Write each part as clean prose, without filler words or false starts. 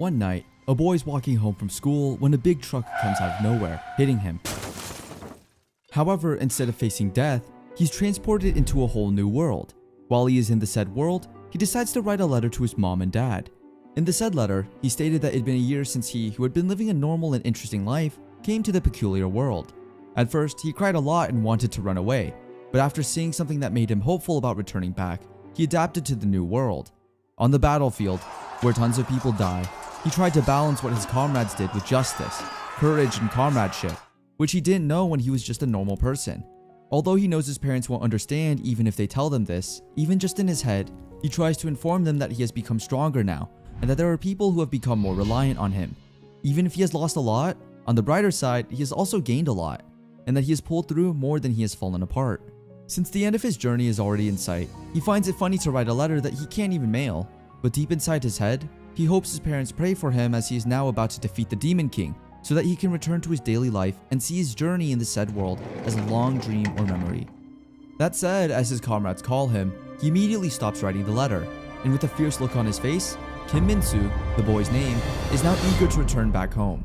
One night, a boy is walking home from school when a big truck comes out of nowhere, hitting him. However, instead of facing death, he's transported into a whole new world. While he is in the said world, he decides to write a letter to his mom and dad. In the said letter, he stated that it had been a year since he, who had been living a normal and interesting life, came to the peculiar world. At first, he cried a lot and wanted to run away, but after seeing something that made him hopeful about returning back, he adapted to the new world. On the battlefield, where tons of people die, he tried to balance what his comrades did with justice, courage, and comradeship, which he didn't know when he was just a normal person. Although he knows his parents won't understand even if they tell them this, even just in his head, he tries to inform them that he has become stronger now, and that there are people who have become more reliant on him. Even if he has lost a lot, on the brighter side, he has also gained a lot, and that he has pulled through more than he has fallen apart. Since the end of his journey is already in sight, he finds it funny to write a letter that he can't even mail, but deep inside his head, he hopes his parents pray for him as he is now about to defeat the Demon King, so that he can return to his daily life and see his journey in the said world as a long dream or memory. That said, as his comrades call him, he immediately stops writing the letter, and with a fierce look on his face, Kim Min-soo, the boy's name, is now eager to return back home.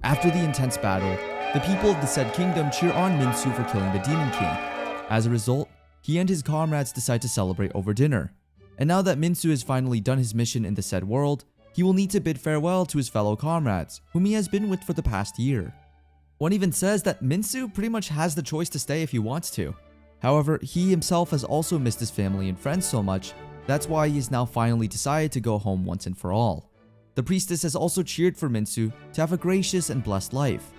After the intense battle, the people of the said kingdom cheer on Min-soo for killing the Demon King. As a result, he and his comrades decide to celebrate over dinner. And now that Min-soo has finally done his mission in the said world, he will need to bid farewell to his fellow comrades, whom he has been with for the past year. One even says that Min-soo pretty much has the choice to stay if he wants to. However, he himself has also missed his family and friends so much, that's why he has now finally decided to go home once and for all. The priestess has also cheered for Min-soo to have a gracious and blessed life.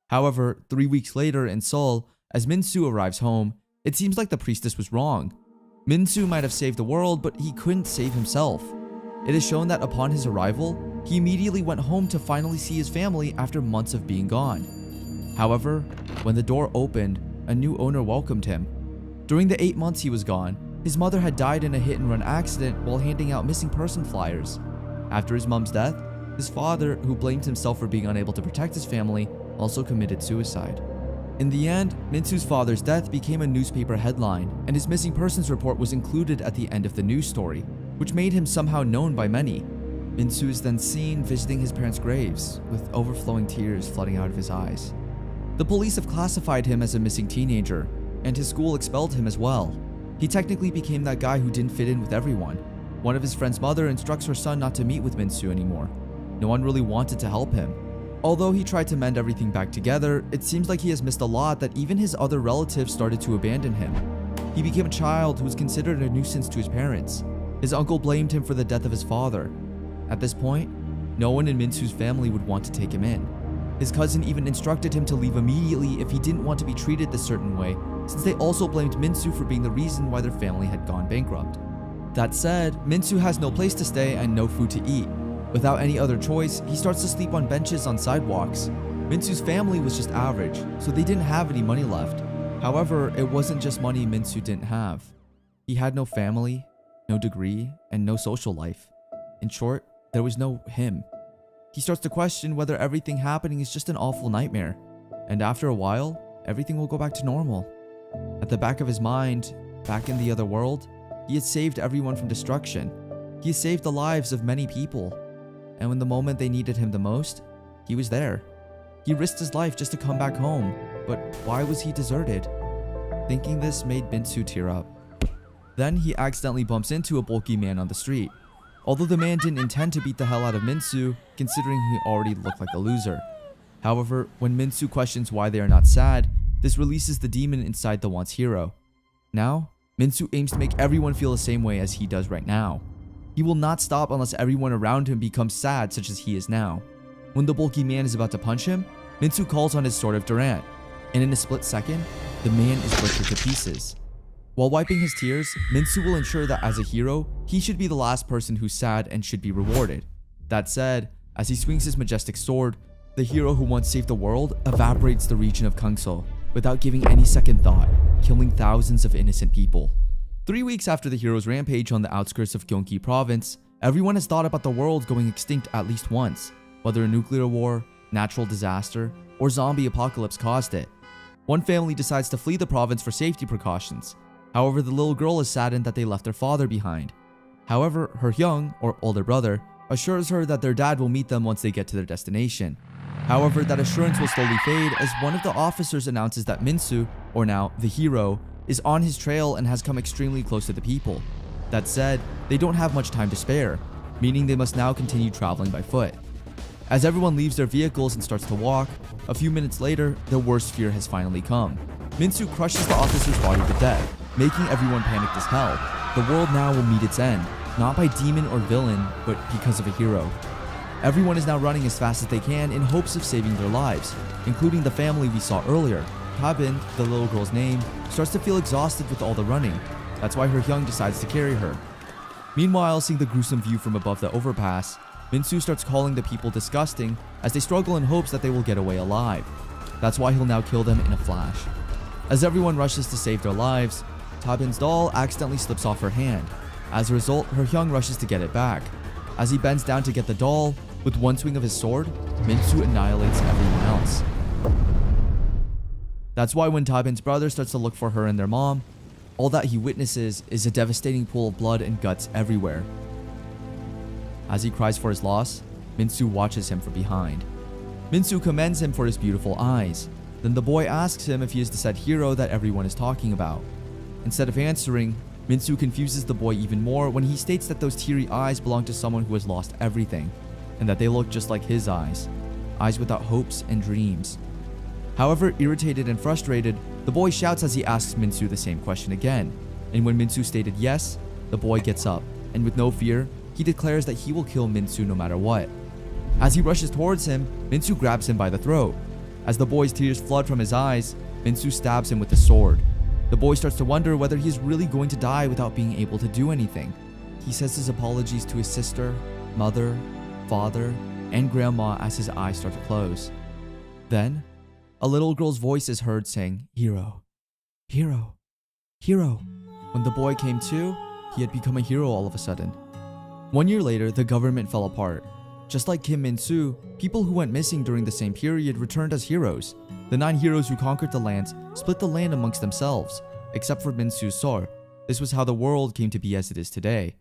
However, 3 weeks later in Seoul, as Min-soo arrives home, it seems like the priestess was wrong. Min-soo might have saved the world, but he couldn't save himself. It is shown that upon his arrival, he immediately went home to finally see his family after months of being gone. However, when the door opened, a new owner welcomed him. During the 8 months he was gone, his mother had died in a hit-and-run accident while handing out missing person flyers. After his mom's death, his father, who blamed himself for being unable to protect his family, also committed suicide. In the end, Min-soo's father's death became a newspaper headline, and his missing persons report was included at the end of the news story, which made him somehow known by many. Min-soo is then seen visiting his parents' graves, with overflowing tears flooding out of his eyes. The police have classified him as a missing teenager, and his school expelled him as well. He technically became that guy who didn't fit in with everyone. One of his friend's mother instructs her son not to meet with Min-soo anymore. No one really wanted to help him. Although he tried to mend everything back together, it seems like he has missed a lot that even his other relatives started to abandon him. He became a child who was considered a nuisance to his parents. His uncle blamed him for the death of his father. At this point, no one in Min-soo's family would want to take him in. His cousin even instructed him to leave immediately if he didn't want to be treated this certain way, since they also blamed Min-soo for being the reason why their family had gone bankrupt. That said, Min-soo has no place to stay and no food to eat. Without any other choice, he starts to sleep on benches on sidewalks. Min-soo's family was just average, so they didn't have any money left. However, it wasn't just money Min-soo didn't have. He had no family, no degree, and no social life. In short, there was no him. He starts to question whether everything happening is just an awful nightmare, and after a while, everything will go back to normal. At the back of his mind, back in the other world, he had saved everyone from destruction. He had saved the lives of many people. And when the moment they needed him the most, he was there. He risked his life just to come back home, but why was he deserted? Thinking this made Min-soo tear up. Then he accidentally bumps into a bulky man on the street. Although the man didn't intend to beat the hell out of Min-soo, considering he already looked like a loser. However, when Min-soo questions why they are not sad, this releases the demon inside the once hero. Now, Min-soo aims to make everyone feel the same way as he does right now. He will not stop unless everyone around him becomes sad such as he is now. When the bulky man is about to punch him, Min-soo calls on his Sword of Durant, and in a split second, the man is butchered to pieces. While wiping his tears, Min-soo will ensure that as a hero, he should be the last person who's sad and should be rewarded. That said, as he swings his majestic sword, the hero who once saved the world evaporates the region of Kangso without giving any second thought, killing thousands of innocent people. 3 weeks after the hero's rampage on the outskirts of Gyeonggi province, everyone has thought about the world going extinct at least once, whether a nuclear war, natural disaster, or zombie apocalypse caused it. One family decides to flee the province for safety precautions. However, the little girl is saddened that they left their father behind. However, her young, or older brother, assures her that their dad will meet them once they get to their destination. However, that assurance will slowly fade as one of the officers announces that Minsu, or now the hero, is on his trail and has come extremely close to the people. That said, they don't have much time to spare, meaning they must now continue traveling by foot. As everyone leaves their vehicles and starts to walk, a few minutes later, the worst fear has finally come. Minsu crushes the officer's body to death, making everyone panicked as hell. The world now will meet its end, not by demon or villain, but because of a hero. Everyone is now running as fast as they can in hopes of saving their lives, including the family we saw earlier. Tabin, the little girl's name, starts to feel exhausted with all the running. That's why her young decides to carry her. Meanwhile, seeing the gruesome view from above the overpass, Minsu starts calling the people disgusting as they struggle in hopes that they will get away alive. That's why he'll now kill them in a flash. As everyone rushes to save their lives, Tabin's doll accidentally slips off her hand. As a result, her young rushes to get it back. As he bends down to get the doll, with one swing of his sword, Minsu annihilates everyone else. That's why when Tabin's brother starts to look for her and their mom, all that he witnesses is a devastating pool of blood and guts everywhere. As he cries for his loss, Minsu watches him from behind. Minsu commends him for his beautiful eyes. Then the boy asks him if he is the said hero that everyone is talking about. Instead of answering, Minsu confuses the boy even more when he states that those teary eyes belong to someone who has lost everything, and that they look just like his eyes without hopes and dreams. However, irritated and frustrated, the boy shouts as he asks Minsu the same question again, and when Minsu stated yes, the boy gets up, and with no fear, he declares that he will kill Minsu no matter what. As he rushes towards him, Minsu grabs him by the throat. As the boy's tears flood from his eyes, Minsu stabs him with the sword. The boy starts to wonder whether he is really going to die without being able to do anything. He says his apologies to his sister, mother, father, and grandma as his eyes start to close. Then, a little girl's voice is heard saying, "Hero, hero, hero." When the boy came to, he had become a hero all of a sudden. 1 year later, the government fell apart. Just like Kim Min-soo, people who went missing during the same period returned as heroes. The 9 heroes who conquered the lands split the land amongst themselves, except for Min-soo's Sor. This was how the world came to be as it is today.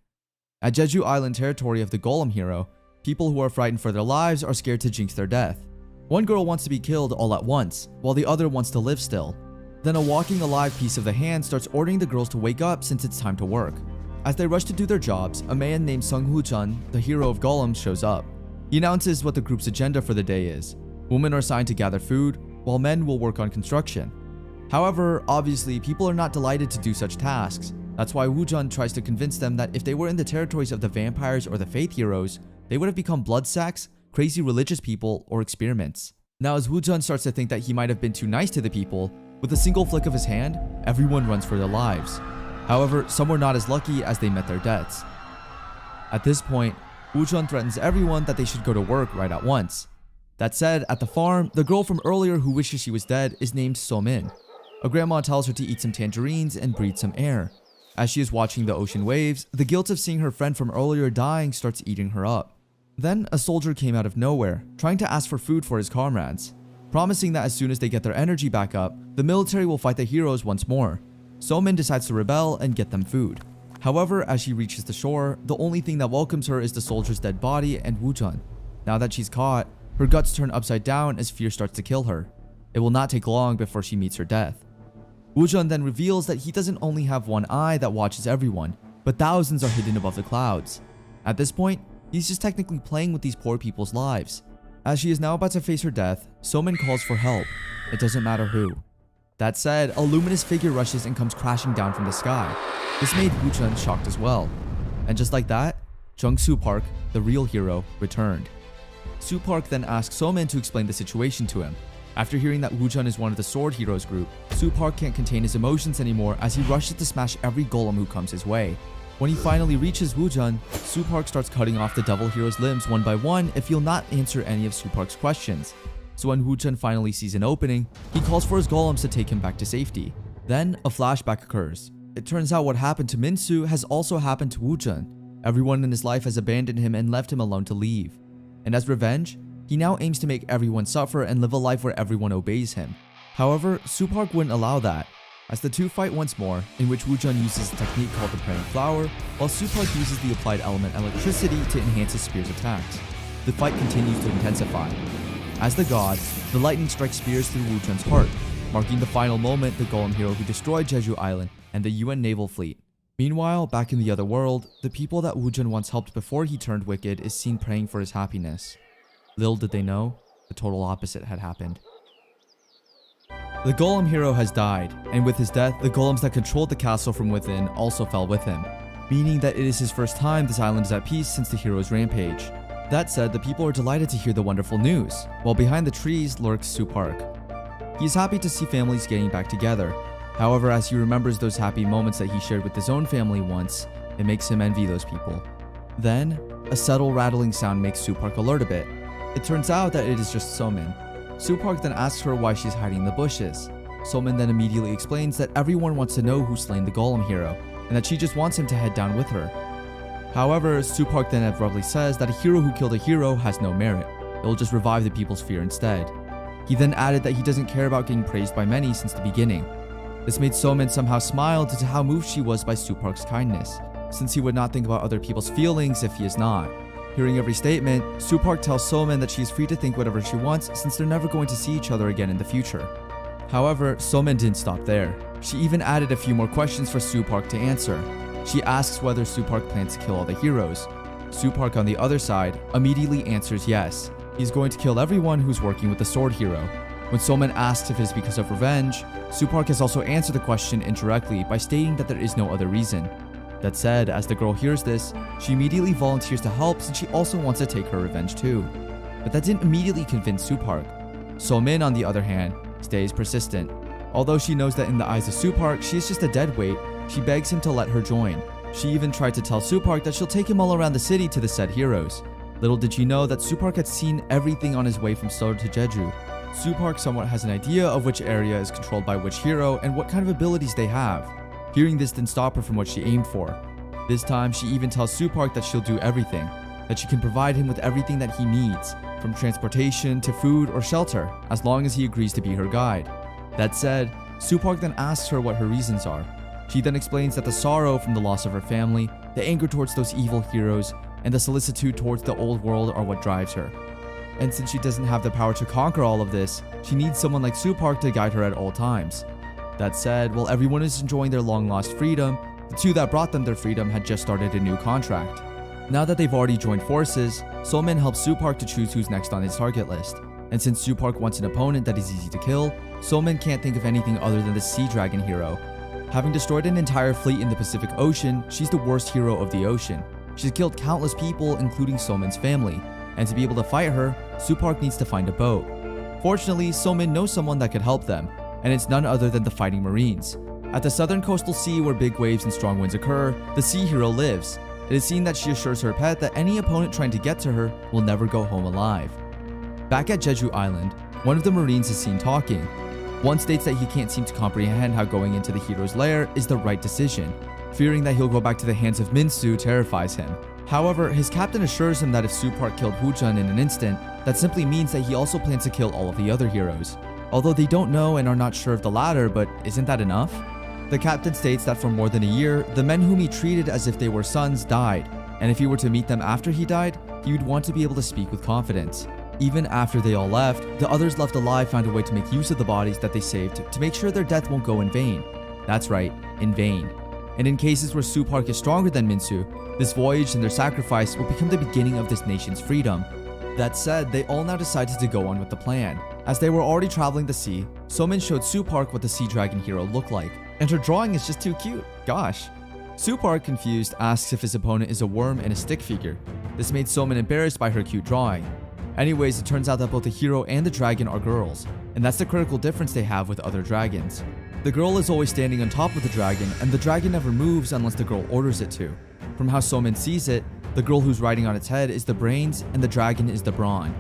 At Jeju Island territory of the Golem hero, people who are frightened for their lives are scared to jinx their death. One girl wants to be killed all at once, while the other wants to live still. Then a walking alive piece of the hand starts ordering the girls to wake up since it's time to work. As they rush to do their jobs, a man named Sung Hoo-chun, the hero of Golems, shows up. He announces what the group's agenda for the day is. Women are assigned to gather food, while men will work on construction. However, obviously, people are not delighted to do such tasks. That's why Woo-jun tries to convince them that if they were in the territories of the vampires or the faith heroes, they would have become blood sacks, crazy religious people, or experiments. Now, as Woo-jun starts to think that he might have been too nice to the people, with a single flick of his hand, everyone runs for their lives. However, some were not as lucky as they met their deaths. At this point, Woo-jun threatens everyone that they should go to work right at once. That said, at the farm, the girl from earlier who wishes she was dead is named So-min. A grandma tells her to eat some tangerines and breathe some air. As she is watching the ocean waves, the guilt of seeing her friend from earlier dying starts eating her up. Then, a soldier came out of nowhere, trying to ask for food for his comrades, promising that as soon as they get their energy back up, the military will fight the heroes once more. So-min decides to rebel and get them food. However, as she reaches the shore, the only thing that welcomes her is the soldier's dead body and Woo-jun. Now that she's caught, her guts turn upside down as fear starts to kill her. It will not take long before she meets her death. Woo-jun then reveals that he doesn't only have one eye that watches everyone, but thousands are hidden above the clouds. At this point, he's just technically playing with these poor people's lives. As she is now about to face her death, So-min calls for help. It doesn't matter who. That said, a luminous figure rushes and comes crashing down from the sky. This made Woo-jun shocked as well. And just like that, Jung-soo Park, the real hero, returned. Soo Park then asks So-min to explain the situation to him. After hearing that Woo-jun is one of the Sword Heroes group, Soo Park can't contain his emotions anymore as he rushes to smash every golem who comes his way. When he finally reaches Woo-jun, Soo Park starts cutting off the Devil Hero's limbs one by one if he'll not answer any of Soo Park's questions. So when Woo-jun finally sees an opening, he calls for his golems to take him back to safety. Then, a flashback occurs. It turns out what happened to Min-soo has also happened to Woo-jun. Everyone in his life has abandoned him and left him alone to leave. And as revenge, he now aims to make everyone suffer and live a life where everyone obeys him. However, Soo Park wouldn't allow that. as the two fight once more, in which Woojun uses a technique called the praying flower, while Supark uses the applied element electricity to enhance his spear's attacks. The fight continues to intensify. As the god, the lightning strikes spears through Woojun's heart, marking the final moment the golem hero who destroyed Jeju Island and the UN naval fleet. Meanwhile, back in the other world, the people that Woojun once helped before he turned wicked is seen praying for his happiness. Little did they know, the total opposite had happened. The golem hero has died, and with his death, the golems that controlled the castle from within also fell with him, meaning that it is his first time this island is at peace since the hero's rampage. That said, the people are delighted to hear the wonderful news, while behind the trees lurks Supark. He is happy to see families getting back together. However, as he remembers those happy moments that he shared with his own family once, it makes him envy those people. Then, a subtle rattling sound makes Supark alert a bit. It turns out that it is just Somin. Supark then asks her why she's hiding in the bushes. Somin then immediately explains that everyone wants to know who slain the golem hero, and that she just wants him to head down with her. However, Supark then abruptly says that a hero who killed a hero has no merit. It will just revive the people's fear instead. He then added that he doesn't care about getting praised by many since the beginning. This made Somin somehow smile due to how moved she was by Supark's kindness, since he would not think about other people's feelings if he is not. Hearing every statement, Supark tells Somin that she is free to think whatever she wants since they're never going to see each other again in the future. However, Somin didn't stop there. She even added a few more questions for Supark to answer. She asks whether Supark plans to kill all the heroes. Supark, on the other side, immediately answers yes. He's going to kill everyone who's working with the sword hero. When Somin asks if it's because of revenge, Supark has also answered the question indirectly by stating that there is no other reason. That said, as the girl hears this, she immediately volunteers to help since she also wants to take her revenge too. But that didn't immediately convince Supark. Somin, on the other hand, stays persistent. Although she knows that in the eyes of Supark, she is just a deadweight, she begs him to let her join. She even tried to tell Supark that she'll take him all around the city to the said heroes. Little did she know that Supark had seen everything on his way from Seoul to Jeju. Supark somewhat has an idea of which area is controlled by which hero and what kind of abilities they have. Hearing this didn't stop her from what she aimed for. This time, she even tells Supark that she'll do everything, that she can provide him with everything that he needs, from transportation to food or shelter, as long as he agrees to be her guide. That said, Supark then asks her what her reasons are. She then explains that the sorrow from the loss of her family, the anger towards those evil heroes, and the solicitude towards the old world are what drives her. And since she doesn't have the power to conquer all of this, she needs someone like Supark to guide her at all times. That said, while everyone is enjoying their long-lost freedom, the two that brought them their freedom had just started a new contract. Now that they've already joined forces, Somin helps Supark to choose who's next on his target list. And since Supark wants an opponent that is easy to kill, Somin can't think of anything other than the Sea Dragon hero. Having destroyed an entire fleet in the Pacific Ocean, she's the worst hero of the ocean. She's killed countless people, including Somin's family, and to be able to fight her, Supark needs to find a boat. Fortunately, Somin knows someone that could help them, and it's none other than the Fighting Marines. At the southern coastal sea where big waves and strong winds occur, the sea hero lives. It is seen that she assures her pet that any opponent trying to get to her will never go home alive. Back at Jeju Island, one of the Marines is seen talking. One states that he can't seem to comprehend how going into the hero's lair is the right decision. Fearing that he'll go back to the hands of Minsu terrifies him. However, his captain assures him that if Supark killed Woojun in an instant, that simply means that he also plans to kill all of the other heroes. Although they don't know and are not sure of the latter, but isn't that enough? The captain states that for more than a year, the men whom he treated as if they were sons died, and if he were to meet them after he died, he would want to be able to speak with confidence. Even after they all left, the others left alive found a way to make use of the bodies that they saved to make sure their death won't go in vain. That's right, in vain. And in cases where Supark is stronger than Minsu, this voyage and their sacrifice will become the beginning of this nation's freedom. That said, they all now decided to go on with the plan. As they were already traveling the sea, Somin showed Supark what the Sea Dragon hero looked like, and her drawing is just too cute, gosh. Supark, confused, asks if his opponent is a worm and a stick figure. This made Somin embarrassed by her cute drawing. Anyways, it turns out that both the hero and the dragon are girls, and that's the critical difference they have with other dragons. The girl is always standing on top of the dragon, and the dragon never moves unless the girl orders it to. From how Somin sees it, the girl who's riding on its head is the brains, and the dragon is the brawn.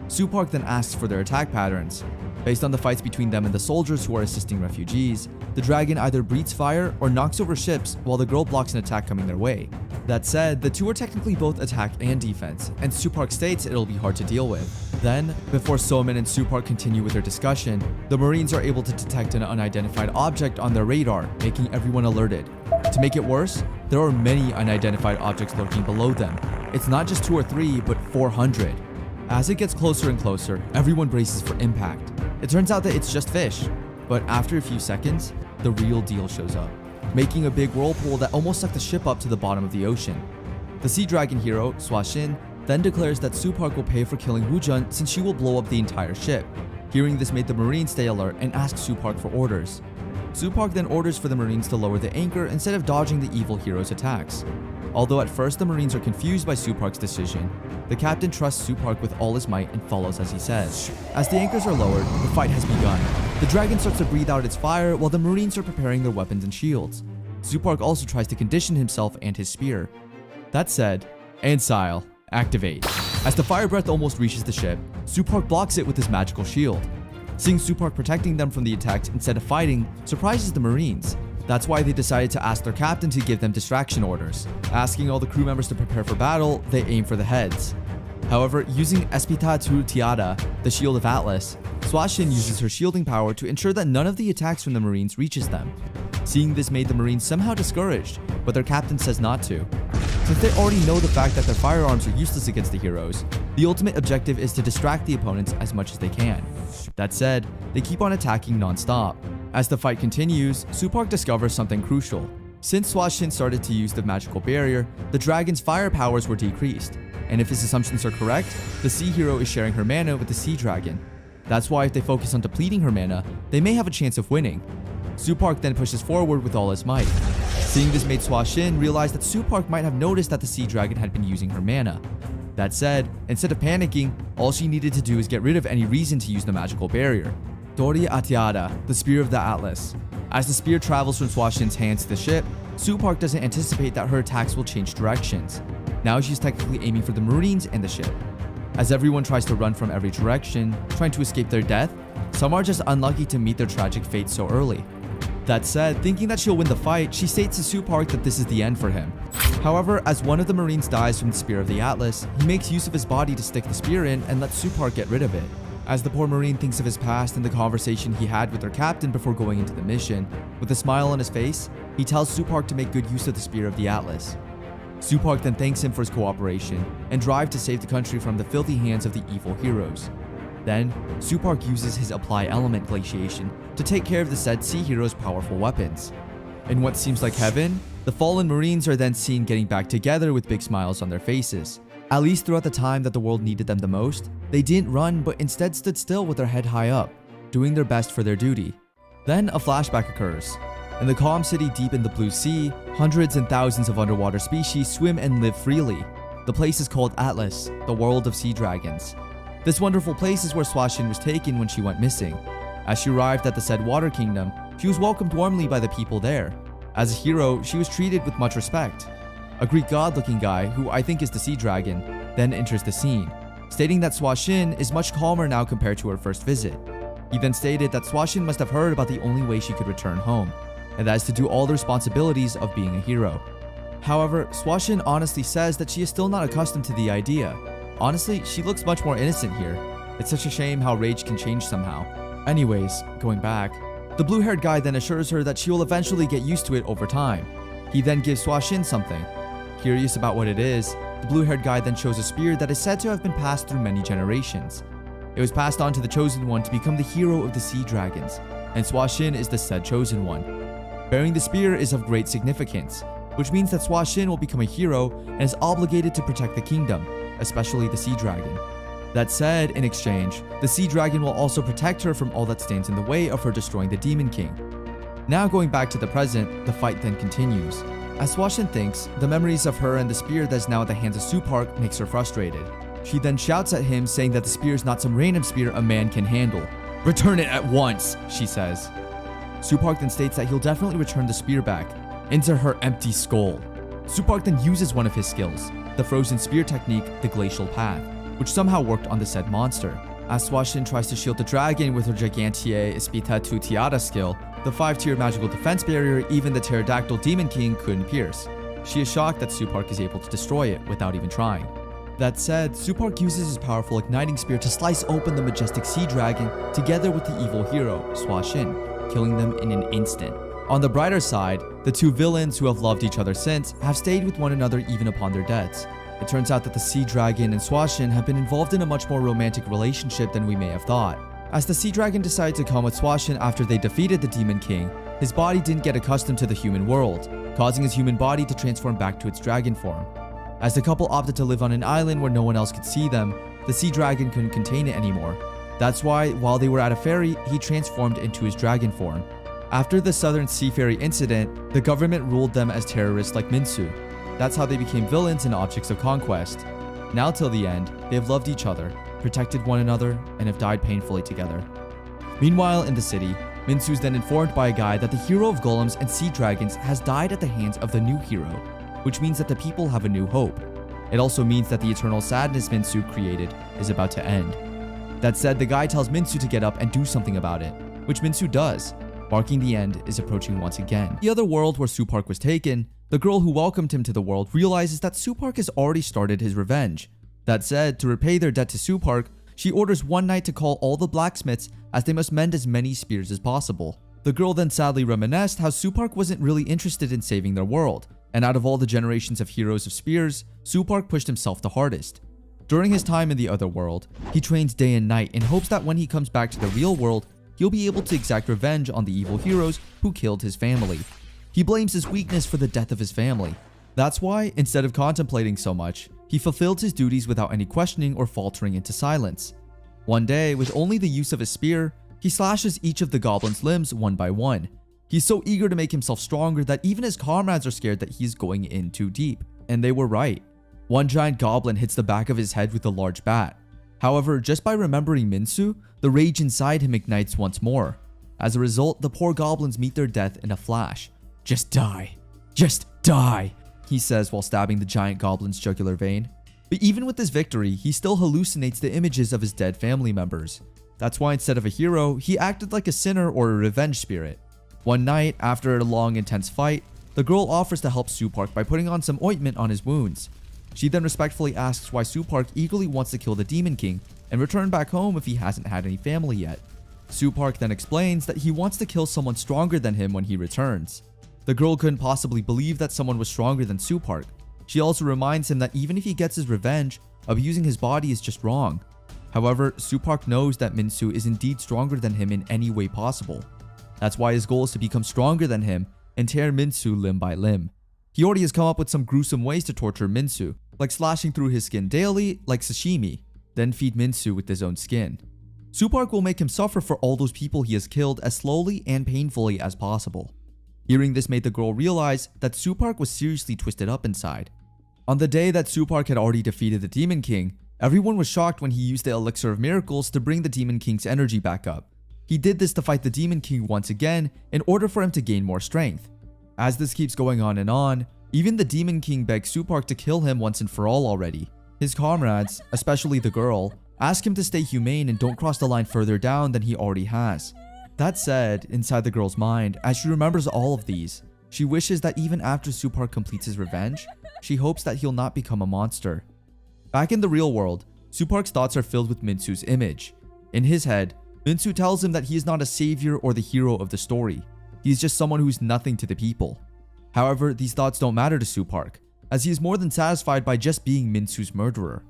Supark then asks for their attack patterns. Based on the fights between them and the soldiers who are assisting refugees, the dragon either breathes fire or knocks over ships while the girl blocks an attack coming their way. That said, the two are technically both attack and defense, and Supark states it'll be hard to deal with. Then, before Somin and Supark continue with their discussion, the Marines are able to detect an unidentified object on their radar, making everyone alerted. To make it worse, there are many unidentified objects lurking below them. It's not just 2 or 3, but 400. As it gets closer and closer, everyone braces for impact. It turns out that it's just fish, but after a few seconds, the real deal shows up, making a big whirlpool that almost sucked the ship up to the bottom of the ocean. The sea dragon hero, Swashin, then declares that Supark will pay for killing Wujun since she will blow up the entire ship. Hearing this made the Marines stay alert and ask Supark for orders. Supark then orders for the Marines to lower the anchor instead of dodging the evil hero's attacks. Although at first the Marines are confused by Supark's decision, the captain trusts Supark with all his might and follows as he says. As the anchors are lowered, the fight has begun. The dragon starts to breathe out its fire while the Marines are preparing their weapons and shields. Supark also tries to condition himself and his spear. That said, Ansile, activate. As the fire breath almost reaches the ship, Supark blocks it with his magical shield. Seeing Supark protecting them from the attacks instead of fighting surprises the Marines. That's why they decided to ask their captain to give them distraction orders. Asking all the crew members to prepare for battle, they aim for the heads. However, using Espita Tu Tiada, the shield of Atlas, Swashin uses her shielding power to ensure that none of the attacks from the Marines reaches them. Seeing this made the Marines somehow discouraged, but their captain says not to. Since they already know the fact that their firearms are useless against the heroes, the ultimate objective is to distract the opponents as much as they can. That said, they keep on attacking non-stop. As the fight continues, Supark discovers something crucial. Since Swashin started to use the magical barrier, the dragon's fire powers were decreased. And if his assumptions are correct, the sea hero is sharing her mana with the sea dragon. That's why if they focus on depleting her mana, they may have a chance of winning. Supark then pushes forward with all his might. Seeing this made Swashin realize that Supark might have noticed that the sea dragon had been using her mana. That said, instead of panicking, all she needed to do is get rid of any reason to use the magical barrier. Dori Atiada, the Spear of the Atlas. As the spear travels from Swashin's hands to the ship, Supark doesn't anticipate that her attacks will change directions. Now she's technically aiming for the Marines and the ship. As everyone tries to run from every direction, trying to escape their death, some are just unlucky to meet their tragic fate so early. That said, thinking that she'll win the fight, she states to Supark that this is the end for him. However, as one of the Marines dies from the Spear of the Atlas, he makes use of his body to stick the spear in and lets Supark get rid of it. As the poor Marine thinks of his past and the conversation he had with their captain before going into the mission, with a smile on his face, he tells Supark to make good use of the Spear of the Atlas. Supark then thanks him for his cooperation and drive to save the country from the filthy hands of the evil heroes. Then, Supark uses his Apply Element Glaciation to take care of the said sea hero's powerful weapons. In what seems like heaven, the fallen Marines are then seen getting back together with big smiles on their faces. At least throughout the time that the world needed them the most, they didn't run but instead stood still with their head high up, doing their best for their duty. Then a flashback occurs. In the calm city deep in the blue sea, hundreds and thousands of underwater species swim and live freely. The place is called Atlas, the world of sea dragons. This wonderful place is where Swashin was taken when she went missing. As she arrived at the said water kingdom, she was welcomed warmly by the people there. As a hero, she was treated with much respect. A Greek god-looking guy, who I think is the sea dragon, then enters the scene, stating that Swashin is much calmer now compared to her first visit. He then stated that Swashin must have heard about the only way she could return home, and that is to do all the responsibilities of being a hero. However, Swashin honestly says that she is still not accustomed to the idea. Honestly, she looks much more innocent here. It's such a shame how rage can change somehow. Anyways, going back, the blue-haired guy then assures her that she will eventually get used to it over time. He then gives Swashin something. Curious about what it is, the blue-haired guy then shows a spear that is said to have been passed through many generations. It was passed on to the Chosen One to become the hero of the sea dragons, and Swashin is the said Chosen One. Bearing the spear is of great significance, which means that Swashin will become a hero and is obligated to protect the kingdom, especially the sea dragon. That said, in exchange, the sea dragon will also protect her from all that stands in the way of her destroying the Demon King. Now going back to the present, the fight then continues. As Swashin thinks, the memories of her and the spear that is now at the hands of Supark makes her frustrated. She then shouts at him saying that the spear is not some random spear a man can handle. "Return it at once," she says. Supark then states that he'll definitely return the spear back into her empty skull. Supark then uses one of his skills, the frozen spear technique, the Glacial Path, which somehow worked on the said monster. As Swashin tries to shield the dragon with her Gigantiae Espita Tu Tiada skill, The 5-tier magical defense barrier even the pterodactyl demon king couldn't pierce. She is shocked that Supark is able to destroy it without even trying. That said, Supark uses his powerful igniting spear to slice open the majestic sea dragon together with the evil hero, Swashin, killing them in an instant. On the brighter side, the two villains who have loved each other since have stayed with one another even upon their deaths. It turns out that the sea dragon and Swashin have been involved in a much more romantic relationship than we may have thought. As the sea dragon decided to come with Swashin after they defeated the demon king, his body didn't get accustomed to the human world, causing his human body to transform back to its dragon form. As the couple opted to live on an island where no one else could see them, the sea dragon couldn't contain it anymore. That's why, while they were at a ferry, he transformed into his dragon form. After the Southern Sea Ferry incident, the government ruled them as terrorists like Minsu. That's how they became villains and objects of conquest. Now till the end, they have loved each other, protected one another, and have died painfully together. Meanwhile, in the city, Minsu is then informed by a guy that the hero of golems and sea dragons has died at the hands of the new hero, which means that the people have a new hope. It also means that the eternal sadness Minsu created is about to end. That said, the guy tells Minsu to get up and do something about it, which Minsu does, marking the end is approaching once again. The other world where Supark was taken, the girl who welcomed him to the world realizes that Supark has already started his revenge. That said, to repay their debt to Supark, she orders one knight to call all the blacksmiths as they must mend as many spears as possible. The girl then sadly reminisced how Supark wasn't really interested in saving their world, and out of all the generations of heroes of spears, Supark pushed himself the hardest. During his time in the other world, he trains day and night in hopes that when he comes back to the real world, he'll be able to exact revenge on the evil heroes who killed his family. He blames his weakness for the death of his family. That's why, instead of contemplating so much, he fulfilled his duties without any questioning or faltering into silence. One day, with only the use of his spear, he slashes each of the goblins' limbs one by one. He's so eager to make himself stronger that even his comrades are scared that he's going in too deep. And they were right. One giant goblin hits the back of his head with a large bat. However, just by remembering Minsu, the rage inside him ignites once more. As a result, the poor goblins meet their death in a flash. "Just die. Just die," he says while stabbing the giant goblin's jugular vein. But even with this victory, he still hallucinates the images of his dead family members. That's why instead of a hero, he acted like a sinner or a revenge spirit. One night, after a long intense fight, the girl offers to help Supark by putting on some ointment on his wounds. She then respectfully asks why Supark eagerly wants to kill the Demon King and return back home if he hasn't had any family yet. Supark then explains that he wants to kill someone stronger than him when he returns. The girl couldn't possibly believe that someone was stronger than Supark. She also reminds him that even if he gets his revenge, abusing his body is just wrong. However, Supark knows that Minsu is indeed stronger than him in any way possible. That's why his goal is to become stronger than him and tear Minsu limb by limb. He already has come up with some gruesome ways to torture Minsu, like slashing through his skin daily, like sashimi, then feed Minsu with his own skin. Supark will make him suffer for all those people he has killed as slowly and painfully as possible. Hearing this made the girl realize that Supark was seriously twisted up inside. On the day that Supark had already defeated the Demon King, everyone was shocked when he used the Elixir of Miracles to bring the Demon King's energy back up. He did this to fight the Demon King once again in order for him to gain more strength. As this keeps going on, even the Demon King begs Supark to kill him once and for all already. His comrades, especially the girl, ask him to stay humane and don't cross the line further down than he already has. That said, inside the girl's mind, as she remembers all of these, she wishes that even after Supark completes his revenge, she hopes that he'll not become a monster. Back in the real world, Supark's thoughts are filled with Minsu's image. In his head, Minsu tells him that he is not a savior or the hero of the story. He is just someone who's nothing to the people. However, these thoughts don't matter to Supark, as he is more than satisfied by just being Minsu's murderer.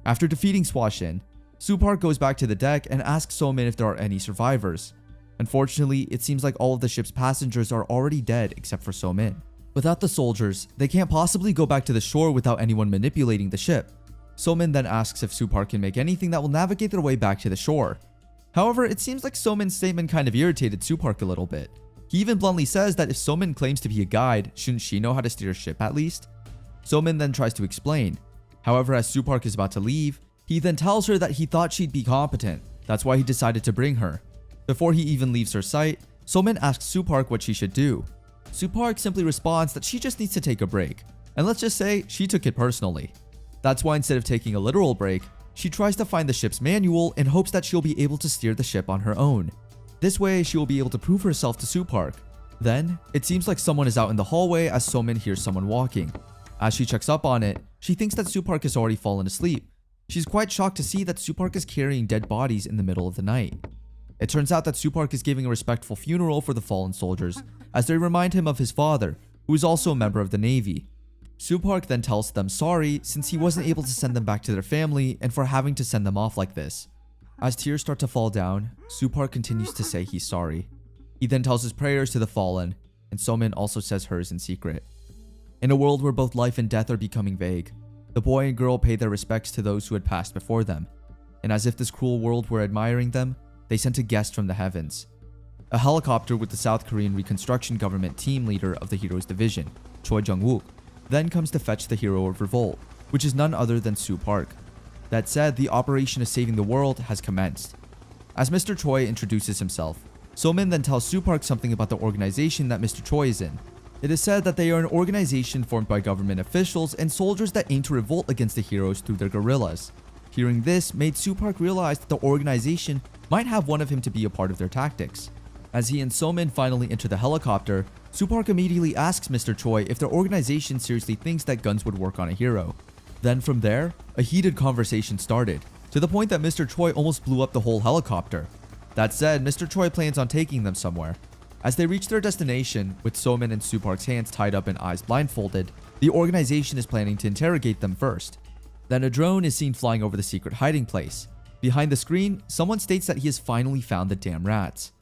After defeating Swashin, Supark goes back to the deck and asks Somin if there are any survivors. Unfortunately, it seems like all of the ship's passengers are already dead except for Somin. Without the soldiers, they can't possibly go back to the shore without anyone manipulating the ship. Somin then asks if Supark can make anything that will navigate their way back to the shore. However, it seems like Somin's statement kind of irritated Supark a little bit. He even bluntly says that if Somin claims to be a guide, shouldn't she know how to steer a ship at least? Somin then tries to explain. However, as Supark is about to leave, he then tells her that he thought she'd be competent. That's why he decided to bring her. Before he even leaves her sight, Somin asks Supark what she should do. Supark simply responds that she just needs to take a break, and let's just say she took it personally. That's why instead of taking a literal break, she tries to find the ship's manual and hopes that she'll be able to steer the ship on her own. This way, she will be able to prove herself to Supark. Then, it seems like someone is out in the hallway as Somin hears someone walking. As she checks up on it, she thinks that Supark has already fallen asleep. She's quite shocked to see that Supark is carrying dead bodies in the middle of the night. It turns out that Supark is giving a respectful funeral for the fallen soldiers, as they remind him of his father, who is also a member of the Navy. Supark then tells them sorry since he wasn't able to send them back to their family and for having to send them off like this. As tears start to fall down, Supark continues to say he's sorry. He then tells his prayers to the fallen, and Somin also says hers in secret. In a world where both life and death are becoming vague, the boy and girl pay their respects to those who had passed before them, and as if this cruel world were admiring them, they sent a guest from the heavens. A helicopter with the South Korean Reconstruction Government team leader of the hero's division, Choi Jung-wook, then comes to fetch the hero of revolt, which is none other than Supark. That said, the operation of saving the world has commenced. As Mr. Choi introduces himself, Somin then tells Supark something about the organization that Mr. Choi is in. It is said that they are an organization formed by government officials and soldiers that aim to revolt against the heroes through their guerrillas. Hearing this made Supark realize that the organization might have one of him to be a part of their tactics. As he and Somin finally enter the helicopter, Supark immediately asks Mr. Choi if their organization seriously thinks that guns would work on a hero. Then from there, a heated conversation started, to the point that Mr. Choi almost blew up the whole helicopter. That said, Mr. Choi plans on taking them somewhere. As they reach their destination, with Somin and Supark's hands tied up and eyes blindfolded, the organization is planning to interrogate them first. Then a drone is seen flying over the secret hiding place. Behind the screen, someone states that he has finally found the damn rats.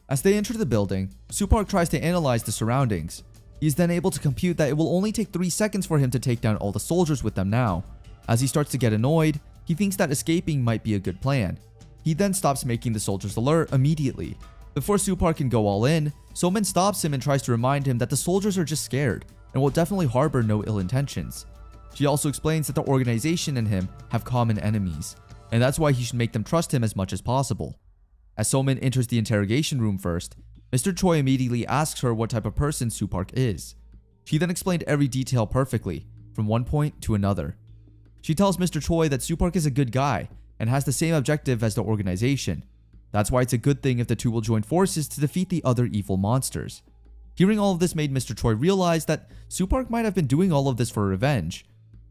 As they enter the building, Supark tries to analyze the surroundings. He is then able to compute that it will only take 3 seconds for him to take down all the soldiers with them now. As he starts to get annoyed, he thinks that escaping might be a good plan. He then stops making the soldiers alert immediately. Before Supark can go all in, Somin stops him and tries to remind him that the soldiers are just scared and will definitely harbor no ill intentions. She also explains that the organization and him have common enemies, and that's why he should make them trust him as much as possible. As Somin enters the interrogation room first, Mr. Choi immediately asks her what type of person Supark is. She then explained every detail perfectly, from one point to another. She tells Mr. Choi that Supark is a good guy and has the same objective as the organization. That's why it's a good thing if the two will join forces to defeat the other evil monsters. Hearing all of this made Mr. Choi realize that Supark might have been doing all of this for revenge.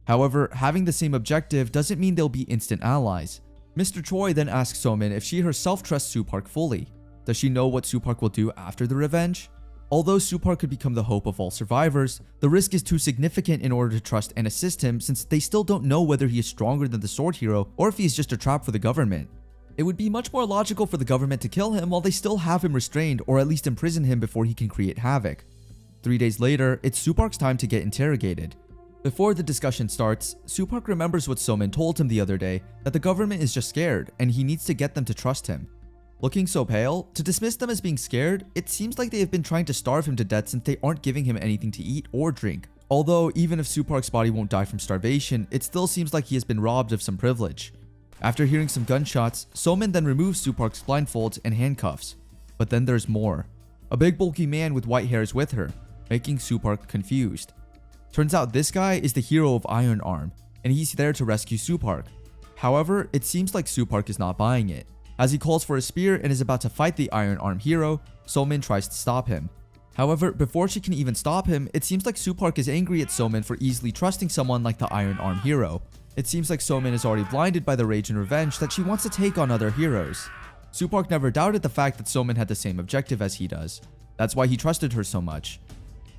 However, having the same objective doesn't mean they'll be instant allies. Mr. Choi then asks Somin if she herself trusts Supark fully. Does she know what Supark will do after the revenge? Although Supark could become the hope of all survivors, the risk is too significant in order to trust and assist him since they still don't know whether he is stronger than the sword hero or if he is just a trap for the government. It would be much more logical for the government to kill him while they still have him restrained or at least imprison him before he can create havoc. 3 days later, it's Supark's time to get interrogated. Before the discussion starts, Supark remembers what Somin told him the other day, that the government is just scared and he needs to get them to trust him. Looking so pale, to dismiss them as being scared, it seems like they have been trying to starve him to death since they aren't giving him anything to eat or drink. Although, even if Supark's body won't die from starvation, it still seems like he has been robbed of some privilege. After hearing some gunshots, Somin then removes Supark's blindfolds and handcuffs. But then there's more. A big bulky man with white hair is with her, making Supark confused. Turns out this guy is the hero of Iron Arm, and he's there to rescue Supark. However, it seems like Supark is not buying it. As he calls for a spear and is about to fight the Iron Arm hero, Somin tries to stop him. However, before she can even stop him, it seems like Supark is angry at Somin for easily trusting someone like the Iron Arm hero. It seems like Somin is already blinded by the rage and revenge that she wants to take on other heroes. Supark never doubted the fact that Somin had the same objective as he does. That's why he trusted her so much.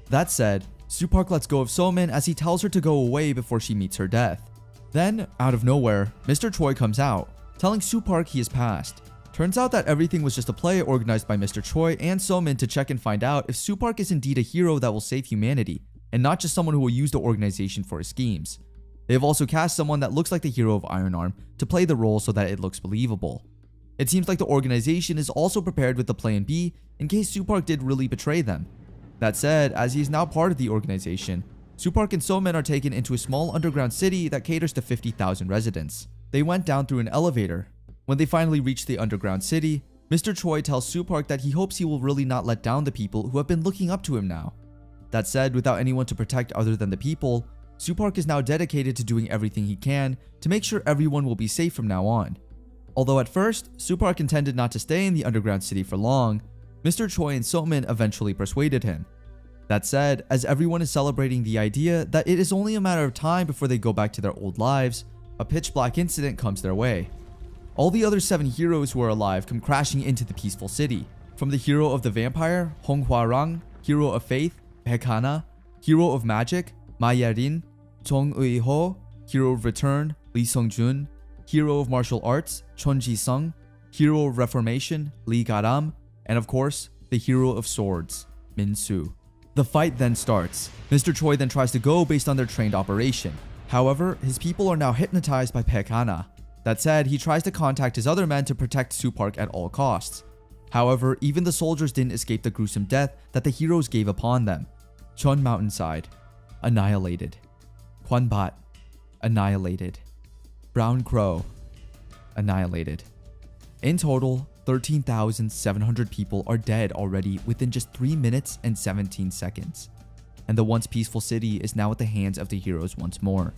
That said, Supark lets go of Somin as he tells her to go away before she meets her death. Then, out of nowhere, Mr. Choi comes out, telling Supark he has passed. Turns out that everything was just a play organized by Mr. Choi and Somin to check and find out if Supark is indeed a hero that will save humanity, and not just someone who will use the organization for his schemes. They have also cast someone that looks like the hero of Iron Arm to play the role so that it looks believable. It seems like the organization is also prepared with the plan B in case Supark did really betray them. That said, as he is now part of the organization, Supark and Somin are taken into a small underground city that caters to 50,000 residents. They went down through an elevator. When they finally reach the underground city, Mr. Choi tells Supark that he hopes he will really not let down the people who have been looking up to him now. That said, without anyone to protect other than the people, Supark is now dedicated to doing everything he can to make sure everyone will be safe from now on. Although at first, Supark intended not to stay in the underground city for long, Mr. Choi and Somin eventually persuaded him. That said, as everyone is celebrating the idea that it is only a matter of time before they go back to their old lives, a pitch black incident comes their way. All the other 7 heroes who are alive come crashing into the peaceful city. From the hero of the vampire, Hong Hwa-rang, hero of faith, Baek-hana, hero of magic, Ma Ya-rin, Chong Eui-ho, hero of return, Lee Sung-jun, hero of martial arts, Chon Ji-sung, hero of reformation, Lee Ga-ram, and of course, the hero of swords, Min-soo. The fight then starts. Mr. Choi then tries to go based on their trained operation. However, his people are now hypnotized by Baek-hana. That said, he tries to contact his other men to protect Supark at all costs. However, even the soldiers didn't escape the gruesome death that the heroes gave upon them. Chon Mountainside, annihilated. Kwanbat, annihilated. Brown Crow, annihilated. In total, 13,700 people are dead already within just 3 minutes and 17 seconds. And the once peaceful city is now at the hands of the heroes once more.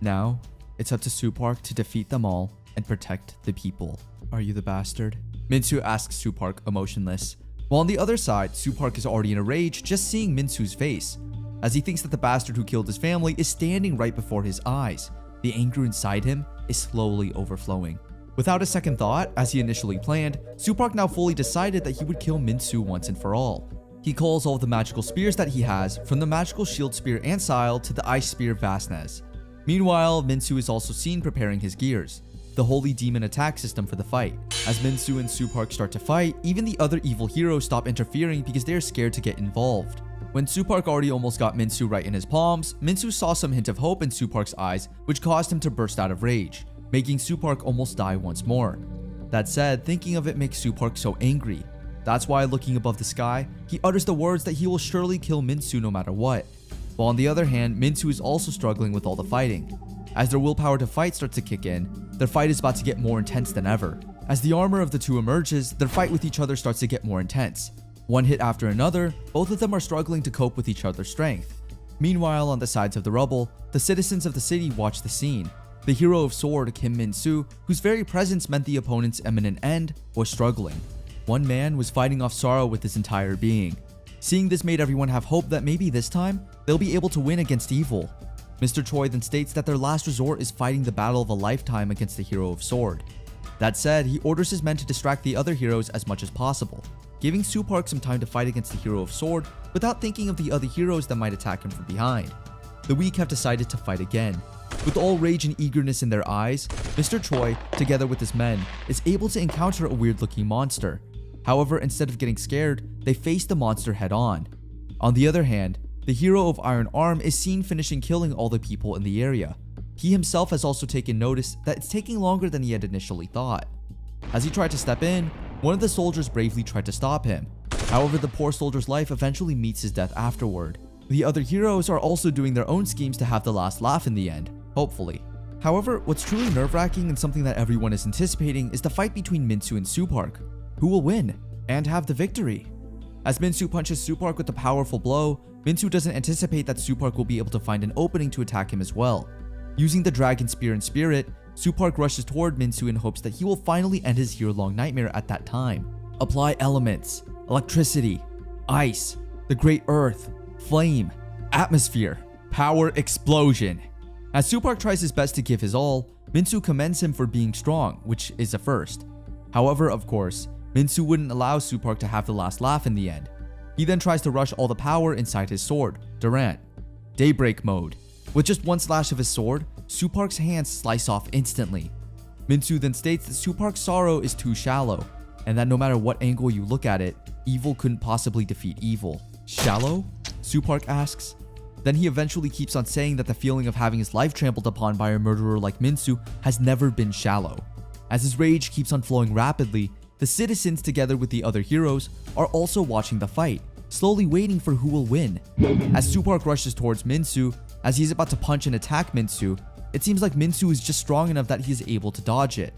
Now, it's up to Supark to defeat them all and protect the people. Are you the bastard? Min-soo asks Supark emotionless. While on the other side, Supark is already in a rage just seeing Min-soo's face, as he thinks that the bastard who killed his family is standing right before his eyes. The anger inside him is slowly overflowing. Without a second thought, as he initially planned, Supark now fully decided that he would kill Min-soo once and for all. He calls all of the magical spears that he has, from the magical shield spear Ansile to the ice spear Vasnez. Meanwhile, Min-soo is also seen preparing his gears, the holy demon attack system for the fight. As Min-soo and Supark start to fight, even the other evil heroes stop interfering because they are scared to get involved. When Supark already almost got Min-soo right in his palms, Min-soo saw some hint of hope in Supark's eyes, which caused him to burst out of rage, making Supark almost die once more. That said, thinking of it makes Supark so angry. That's why, looking above the sky, he utters the words that he will surely kill Min-soo no matter what. While on the other hand, Min-soo is also struggling with all the fighting. As their willpower to fight starts to kick in, their fight is about to get more intense than ever. As the armor of the two emerges, their fight with each other starts to get more intense. One hit after another, both of them are struggling to cope with each other's strength. Meanwhile, on the sides of the rubble, the citizens of the city watch the scene. The hero of sword, Kim Min-soo, whose very presence meant the opponent's imminent end, was struggling. One man was fighting off sorrow with his entire being. Seeing this made everyone have hope that maybe this time, they'll be able to win against evil. Mr. Choi then states that their last resort is fighting the battle of a lifetime against the hero of sword. That said, he orders his men to distract the other heroes as much as possible, giving Supark some time to fight against the hero of sword without thinking of the other heroes that might attack him from behind. The weak have decided to fight again. With all rage and eagerness in their eyes, Mr. Choi, together with his men, is able to encounter a weird-looking monster. However, instead of getting scared, they face the monster head-on. On the other hand, the hero of Iron Arm is seen finishing killing all the people in the area. He himself has also taken notice that it's taking longer than he had initially thought. As he tried to step in, one of the soldiers bravely tried to stop him. However, the poor soldier's life eventually meets his death afterward. The other heroes are also doing their own schemes to have the last laugh in the end, hopefully. However, what's truly nerve-wracking and something that everyone is anticipating is the fight between Min-soo and Supark. Who will win and have the victory? As Min-soo punches Supark with a powerful blow, Min-soo doesn't anticipate that Supark will be able to find an opening to attack him as well. Using the dragon spear and spirit, Supark rushes toward Min-soo in hopes that he will finally end his year-long nightmare at that time. Apply elements, electricity, ice, the great earth, flame, atmosphere, power explosion. As Supark tries his best to give his all, Min-soo commends him for being strong, which is a first. However, of course, Min-soo wouldn't allow Supark to have the last laugh in the end. He then tries to rush all the power inside his sword, Durant. Daybreak mode. With just one slash of his sword, Supark's hands slice off instantly. Min-soo then states that Supark's sorrow is too shallow, and that no matter what angle you look at it, evil couldn't possibly defeat evil. Shallow? Supark asks. Then he eventually keeps on saying that the feeling of having his life trampled upon by a murderer like Min-soo has never been shallow. As his rage keeps on flowing rapidly, the citizens, together with the other heroes, are also watching the fight, slowly waiting for who will win. As Supark rushes towards Min-soo, as he's about to punch and attack Min-soo, it seems like Min-soo is just strong enough that he is able to dodge it.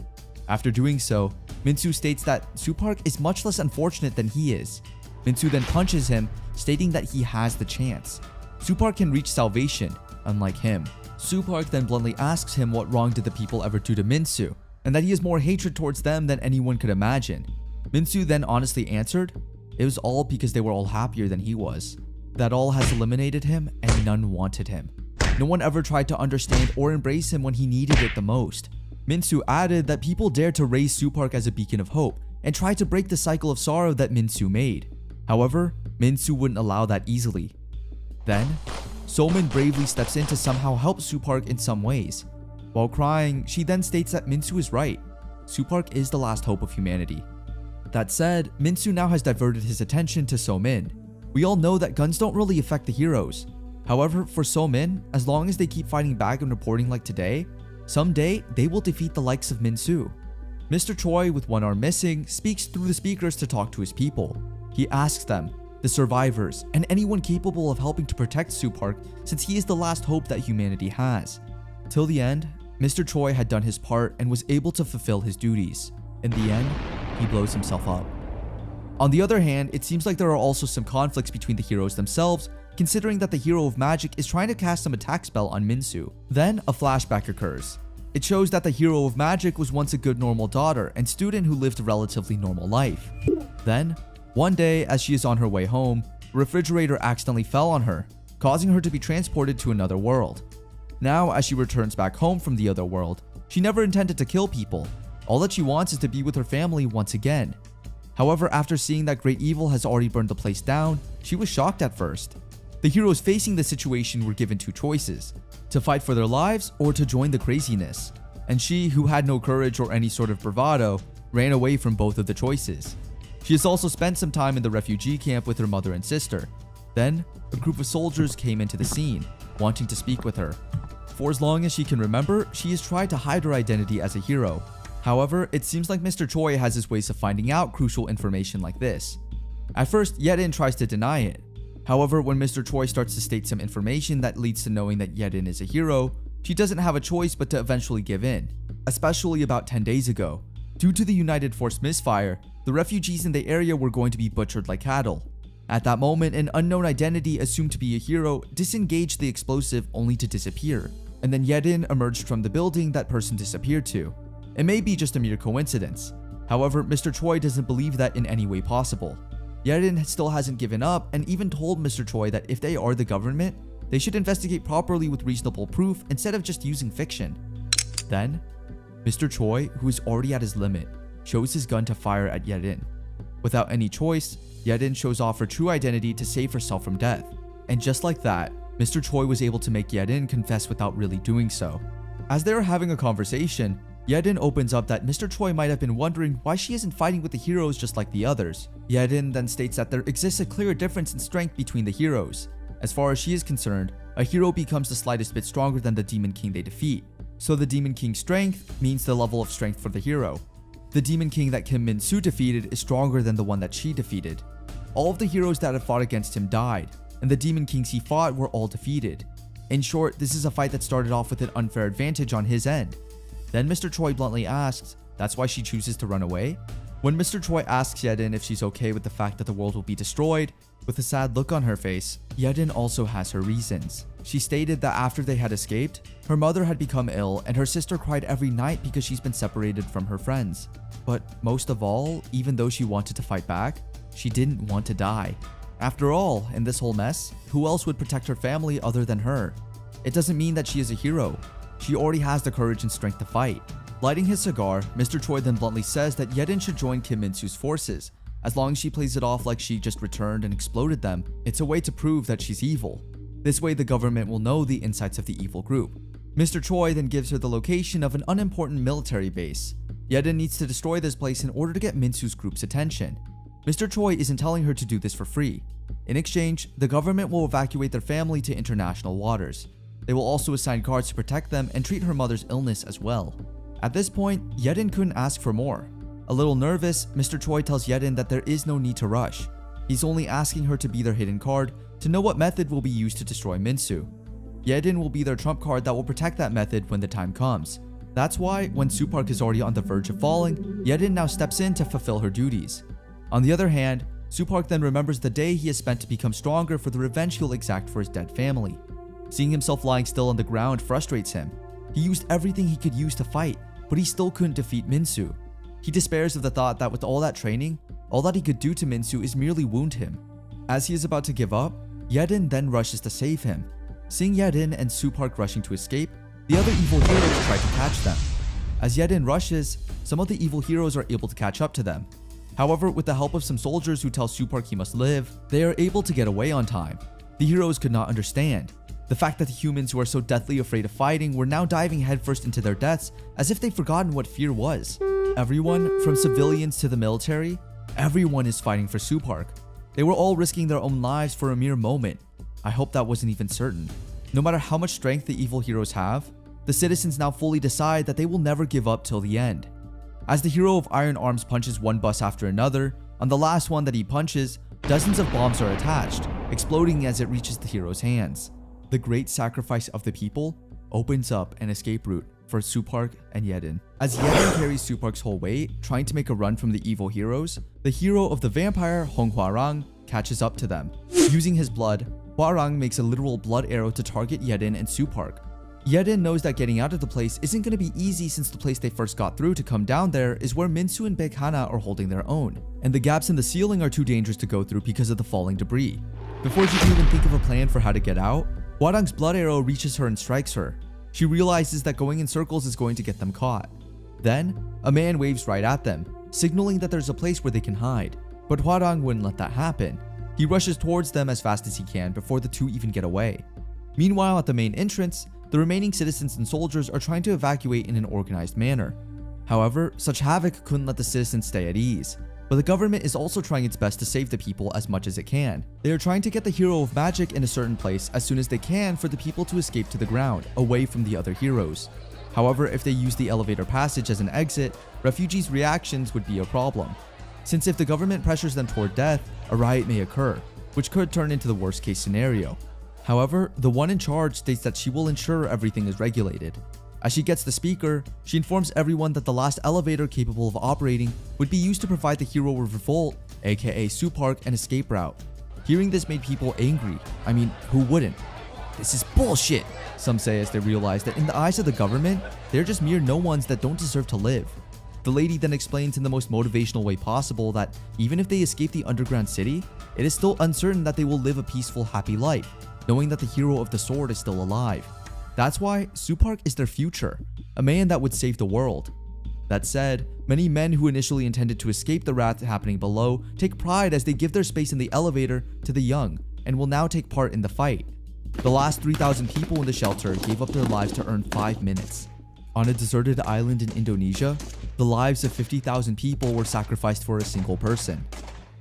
After doing so, Min-soo states that Supark is much less unfortunate than he is. Min-soo then punches him, stating that he has the chance. Supark can reach salvation, unlike him. Supark then bluntly asks him what wrong did the people ever do to Min-soo. and that he has more hatred towards them than anyone could imagine. Min-soo then honestly answered, it was all because they were all happier than he was. That all has eliminated him and none wanted him. No one ever tried to understand or embrace him when he needed it the most. Min-soo added that people dared to raise Soo Park as a beacon of hope and tried to break the cycle of sorrow that Min-soo made. However, Min-soo wouldn't allow that easily. Then, So-min bravely steps in to somehow help Soo Park in some ways. While crying, she then states that Min-soo is right. Soo Park is the last hope of humanity. That said, Min-soo now has diverted his attention to So-min. We all know that guns don't really affect the heroes. However, for So-min, as long as they keep fighting back and reporting like today, someday they will defeat the likes of Min-soo. Mr. Choi, with one arm missing, speaks through the speakers to talk to his people. He asks them, the survivors, and anyone capable of helping to protect Soo Park, since he is the last hope that humanity has. Till the end, Mr. Choi had done his part and was able to fulfill his duties. In the end, he blows himself up. On the other hand, it seems like there are also some conflicts between the heroes themselves, considering that the hero of magic is trying to cast some attack spell on Min-soo. Then, a flashback occurs. It shows that the hero of magic was once a good normal daughter and student who lived a relatively normal life. Then, one day as she is on her way home, a refrigerator accidentally fell on her, causing her to be transported to another world. Now, as she returns back home from the other world, she never intended to kill people. All that she wants is to be with her family once again. However, after seeing that great evil has already burned the place down, she was shocked at first. The heroes facing the situation were given two choices: to fight for their lives or to join the craziness. And she, who had no courage or any sort of bravado, ran away from both of the choices. She has also spent some time in the refugee camp with her mother and sister. Then, a group of soldiers came into the scene, wanting to speak with her. For as long as she can remember, she has tried to hide her identity as a hero. However, it seems like Mr. Choi has his ways of finding out crucial information like this. At first, Yedin tries to deny it. However, when Mr. Choi starts to state some information that leads to knowing that Yedin is a hero, she doesn't have a choice but to eventually give in. Especially about 10 days ago. Due to the United Force misfire, the refugees in the area were going to be butchered like cattle. At that moment, an unknown identity assumed to be a hero disengaged the explosive only to disappear. And then Yedin emerged from the building that person disappeared to. It may be just a mere coincidence. However, Mr. Choi doesn't believe that in any way possible. Yedin still hasn't given up and even told Mr. Choi that if they are the government, they should investigate properly with reasonable proof instead of just using fiction. Then, Mr. Choi, who is already at his limit, shows his gun to fire at Yedin. Without any choice, Yedin shows off her true identity to save herself from death. And just like that, Mr. Choi was able to make Yedin confess without really doing so. As they are having a conversation, Yedin opens up that Mr. Choi might have been wondering why she isn't fighting with the heroes just like the others. Yedin then states that there exists a clear difference in strength between the heroes. As far as she is concerned, a hero becomes the slightest bit stronger than the Demon King they defeat. So the Demon King's strength means the level of strength for the hero. The Demon King that Kim Min-soo defeated is stronger than the one that she defeated. All of the heroes that had fought against him died, and the Demon Kings he fought were all defeated. In short, this is a fight that started off with an unfair advantage on his end. Then Mr. Choi bluntly asks, that's why she chooses to run away? When Mr. Choi asks Yedin if she's okay with the fact that the world will be destroyed, with a sad look on her face, Yedin also has her reasons. She stated that after they had escaped, her mother had become ill and her sister cried every night because she's been separated from her friends. But most of all, even though she wanted to fight back, she didn't want to die. After all, in this whole mess, who else would protect her family other than her? It doesn't mean that she is a hero. She already has the courage and strength to fight. Lighting his cigar, Mr. Choi then bluntly says that Yedin should join Kim Min-soo's forces. As long as she plays it off like she just returned and exploded them, it's a way to prove that she's evil. This way the government will know the insights of the evil group. Mr. Choi then gives her the location of an unimportant military base. Yedin needs to destroy this place in order to get Min-soo's group's attention. Mr. Choi isn't telling her to do this for free. In exchange, the government will evacuate their family to international waters. They will also assign guards to protect them and treat her mother's illness as well. At this point, Yedin couldn't ask for more. A little nervous, Mr. Choi tells Yedin that there is no need to rush. He's only asking her to be their hidden card to know what method will be used to destroy Min-soo. Yedin will be their trump card that will protect that method when the time comes. That's why, when Soo Park is already on the verge of falling, Yedin now steps in to fulfill her duties. On the other hand, Soo Park then remembers the day he has spent to become stronger for the revenge he'll exact for his dead family. Seeing himself lying still on the ground frustrates him. He used everything he could use to fight, but he still couldn't defeat Minsu. He despairs of the thought that with all that training, all that he could do to Minsu is merely wound him. As he is about to give up, Yedin then rushes to save him. Seeing Yedin and Supark rushing to escape, the other evil heroes try to catch them. As Yedin rushes, some of the evil heroes are able to catch up to them. However, with the help of some soldiers who tell Supark he must live, they are able to get away on time. The heroes could not understand the fact that the humans who are so deathly afraid of fighting were now diving headfirst into their deaths as if they'd forgotten what fear was. Everyone, from civilians to the military, everyone is fighting for Supark. They were all risking their own lives for a mere moment. I hope that wasn't even certain. No matter how much strength the evil heroes have, the citizens now fully decide that they will never give up till the end. As the hero of Iron Arms punches one bus after another, on the last one that he punches, dozens of bombs are attached, exploding as it reaches the hero's hands. The great sacrifice of the people opens up an escape route for Supark and Yedin. As Yedin carries Supark's whole weight, trying to make a run from the evil heroes, the hero of the vampire, Hwarang, catches up to them. Using his blood, Hwarang makes a literal blood arrow to target Yedin and Supark. Yedin knows that getting out of the place isn't going to be easy since the place they first got through to come down there is where Minsu and Big Hana are holding their own, and the gaps in the ceiling are too dangerous to go through because of the falling debris. Before she can even think of a plan for how to get out, Hwarang's blood arrow reaches her and strikes her. She realizes that going in circles is going to get them caught. Then, a man waves right at them, signaling that there's a place where they can hide, but Hwarang wouldn't let that happen. He rushes towards them as fast as he can before the two even get away. Meanwhile, at the main entrance, the remaining citizens and soldiers are trying to evacuate in an organized manner. However, such havoc couldn't let the citizens stay at ease, but the government is also trying its best to save the people as much as it can. They are trying to get the hero of magic in a certain place as soon as they can for the people to escape to the ground, away from the other heroes. However, if they use the elevator passage as an exit, refugees' reactions would be a problem, since if the government pressures them toward death, a riot may occur, which could turn into the worst case scenario. However, the one in charge states that she will ensure everything is regulated. As she gets the speaker, she informs everyone that the last elevator capable of operating would be used to provide the hero of revolt, aka Supark, an escape route. Hearing this made people angry. I mean, who wouldn't? This is bullshit, some say as they realize that in the eyes of the government, they're just mere no-ones that don't deserve to live. The lady then explains in the most motivational way possible that even if they escape the underground city, it is still uncertain that they will live a peaceful, happy life, knowing that the hero of the sword is still alive. That's why Supark is their future, a man that would save the world. That said, many men who initially intended to escape the wrath happening below take pride as they give their space in the elevator to the young and will now take part in the fight. The last 3,000 people in the shelter gave up their lives to earn 5 minutes. On a deserted island in Indonesia, the lives of 50,000 people were sacrificed for a single person.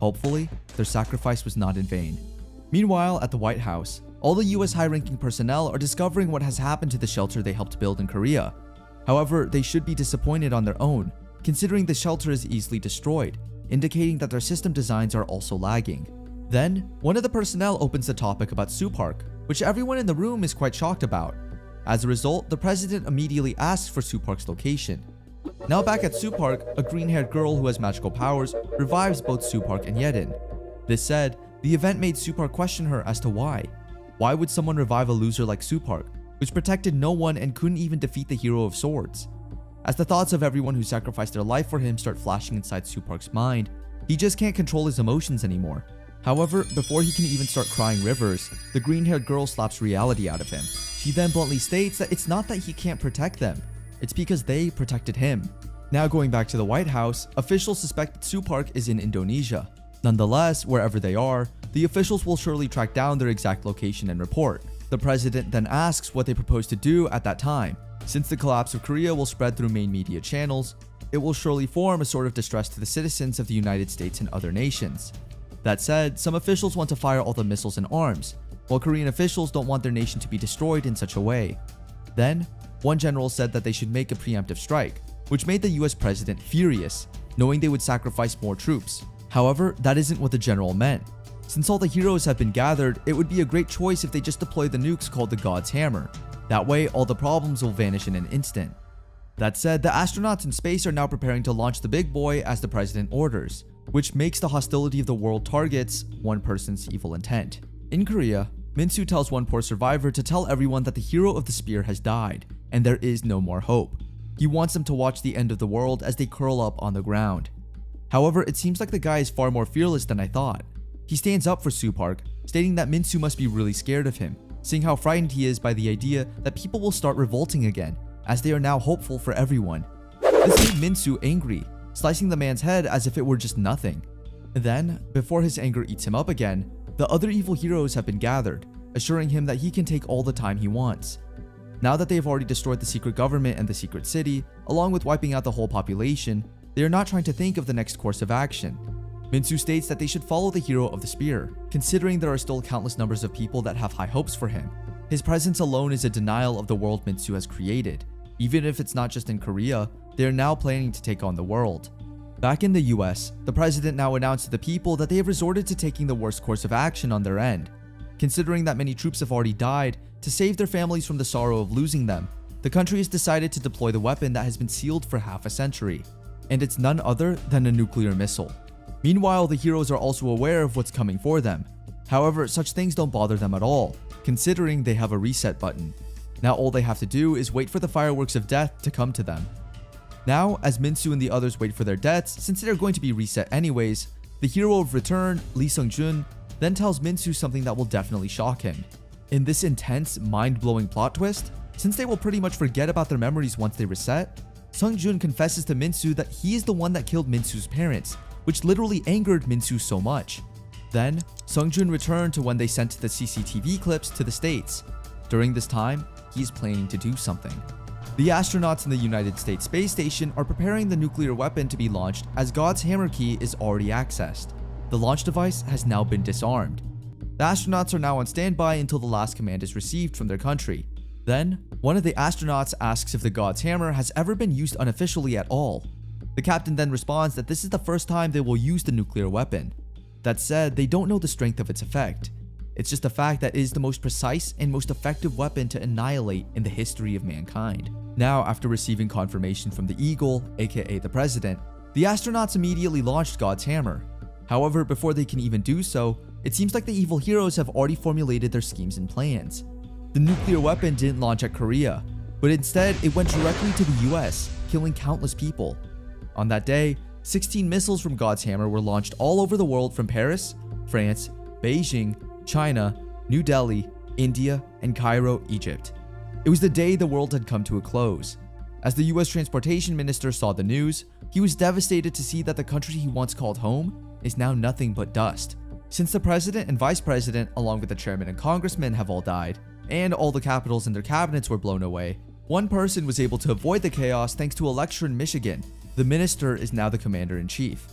Hopefully, their sacrifice was not in vain. Meanwhile, at the White House, all the US high-ranking personnel are discovering what has happened to the shelter they helped build in Korea. However, they should be disappointed on their own, considering the shelter is easily destroyed, indicating that their system designs are also lagging. Then, one of the personnel opens the topic about Supark, which everyone in the room is quite shocked about. As a result, the president immediately asks for Supark's location. Now back at Supark, a green-haired girl who has magical powers revives both Supark and Yedin. This said, the event made Supark question her as to why. Why would someone revive a loser like Supark, which protected no one and couldn't even defeat the hero of swords? As the thoughts of everyone who sacrificed their life for him start flashing inside Supark's mind, he just can't control his emotions anymore. However, before he can even start crying rivers, the green-haired girl slaps reality out of him. She then bluntly states that it's not that he can't protect them, it's because they protected him. Now going back to the White House, officials suspect that Supark is in Indonesia. Nonetheless, wherever they are, the officials will surely track down their exact location and report. The president then asks what they propose to do at that time. Since the collapse of Korea will spread through main media channels, it will surely form a sort of distress to the citizens of the United States and other nations. That said, some officials want to fire all the missiles and arms, while Korean officials don't want their nation to be destroyed in such a way. Then, one general said that they should make a preemptive strike, which made the US president furious, knowing they would sacrifice more troops. However, that isn't what the general meant. Since all the heroes have been gathered, it would be a great choice if they just deploy the nukes called the God's Hammer. That way, all the problems will vanish in an instant. That said, the astronauts in space are now preparing to launch the big boy as the president orders, which makes the hostility of the world targets one person's evil intent. In Korea, Minsu tells one poor survivor to tell everyone that the hero of the spear has died, and there is no more hope. He wants them to watch the end of the world as they curl up on the ground. However, it seems like the guy is far more fearless than I thought. He stands up for Soo Park, stating that Min-soo must be really scared of him, seeing how frightened he is by the idea that people will start revolting again, as they are now hopeful for everyone. This made Min-soo angry, slicing the man's head as if it were just nothing. Then, before his anger eats him up again, the other evil heroes have been gathered, assuring him that he can take all the time he wants. Now that they have already destroyed the secret government and the secret city, along with wiping out the whole population, they are not trying to think of the next course of action. Min-soo states that they should follow the hero of the spear, considering there are still countless numbers of people that have high hopes for him. His presence alone is a denial of the world Min-soo has created. Even if it's not just in Korea, they are now planning to take on the world. Back in the US, the president now announced to the people that they have resorted to taking the worst course of action on their end. Considering that many troops have already died, to save their families from the sorrow of losing them, the country has decided to deploy the weapon that has been sealed for half a century. And it's none other than a nuclear missile. Meanwhile, the heroes are also aware of what's coming for them. However, such things don't bother them at all, considering they have a reset button. Now all they have to do is wait for the fireworks of death to come to them. Now, as Min-soo and the others wait for their deaths, since they're going to be reset anyways, the hero of return, Lee Sung-jun, then tells Min-soo something that will definitely shock him. In this intense, mind-blowing plot twist, since they will pretty much forget about their memories once they reset, Sung-jun confesses to Min-soo that he is the one that killed Min-soo's parents, which literally angered Min-soo so much. Then, Sung-jun returned to when they sent the CCTV clips to the States. During this time, he's planning to do something. The astronauts in the United States Space Station are preparing the nuclear weapon to be launched as God's hammer key is already accessed. The launch device has now been disarmed. The astronauts are now on standby until the last command is received from their country. Then, one of the astronauts asks if the God's hammer has ever been used unofficially at all. The captain then responds that this is the first time they will use the nuclear weapon. That said, they don't know the strength of its effect. It's just the fact that it is the most precise and most effective weapon to annihilate in the history of mankind. Now, after receiving confirmation from the Eagle, aka the president, the astronauts immediately launched God's hammer. However, before they can even do so, it seems like the evil heroes have already formulated their schemes and plans. The nuclear weapon didn't launch at Korea, but instead it went directly to the US, killing countless people. On that day, 16 missiles from God's hammer were launched all over the world from Paris, France, Beijing, China, New Delhi, India, and Cairo, Egypt. It was the day the world had come to a close. As the US transportation minister saw the news, he was devastated to see that the country he once called home is now nothing but dust. Since the president and vice president, along with the chairman and congressmen, have all died, and all the capitals and their cabinets were blown away, one person was able to avoid the chaos thanks to a lecture in Michigan. The minister is now the commander-in-chief.